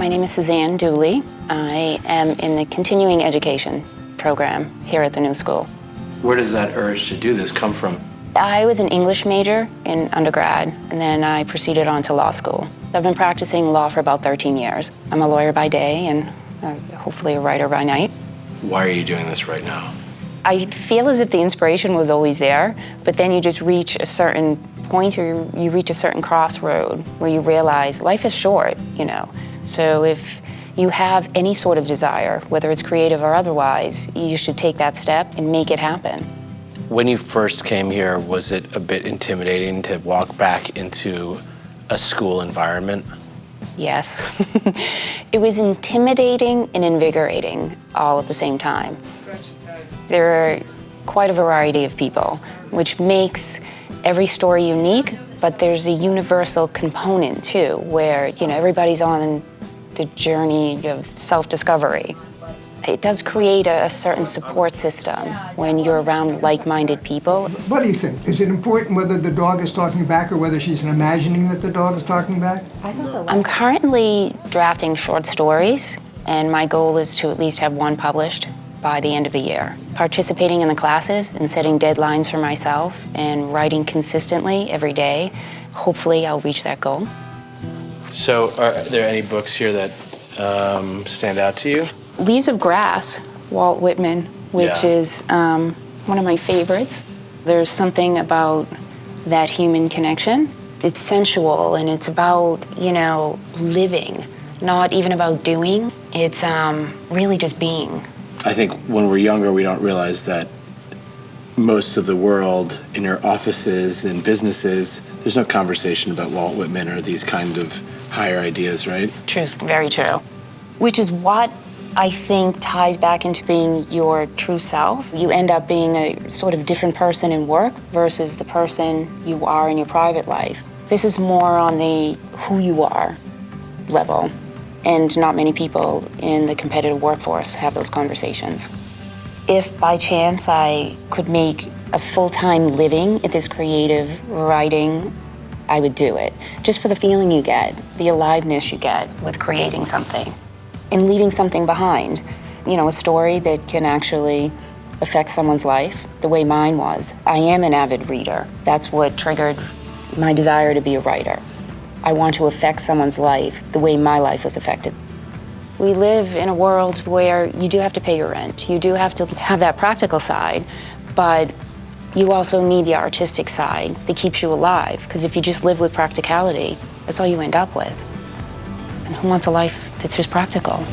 My name is Suzanne Dooley. I am in the continuing education program here at the New School. Where does that urge to do this come from? I was an English major in undergrad, and then I proceeded on to law school. I've been practicing law for about 13 years. I'm a lawyer by day and hopefully a writer by night. Why are you doing this right now? I feel as if the inspiration was always there, but then you just reach a certain point, or you reach a certain crossroad where you realize life is short, you know. So if you have any sort of desire, whether it's creative or otherwise, you should take that step and make it happen. When you first came here, was it a bit intimidating to walk back into a school environment? Yes. It was intimidating and invigorating all at the same time. There are quite a variety of people, which makes every story unique, but there's a universal component too, where, you know, everybody's on the journey of self-discovery. It does create a certain support system when you're around like-minded people. What do you think? Is it important whether the dog is talking back or whether she's imagining that the dog is talking back? I'm currently drafting short stories, and my goal is to at least have one published by the end of the year. Participating in the classes and setting deadlines for myself and writing consistently every day, hopefully I'll reach that goal. So are there any books here that stand out to you? Leaves of Grass, Walt Whitman, which is one of my favorites. There's something about that human connection. It's sensual and it's about, you know, living, not even about doing. It's really just being. I think when we're younger, we don't realize that most of the world in your offices and businesses, there's no conversation about Walt Whitman or these kind of higher ideas, right? True, very true. Which is what I think ties back into being your true self. You end up being a sort of different person in work versus the person you are in your private life. This is more on the who you are level, and not many people in the competitive workforce have those conversations. If by chance I could make a full-time living at this creative writing, I would do it. Just for the feeling you get, the aliveness you get with creating something and leaving something behind. You know, a story that can actually affect someone's life the way mine was. I am an avid reader. That's what triggered my desire to be a writer. I want to affect someone's life the way my life was affected. We live in a world where you do have to pay your rent. You do have to have that practical side, but you also need the artistic side that keeps you alive, because if you just live with practicality, that's all you end up with. And who wants a life that's just practical?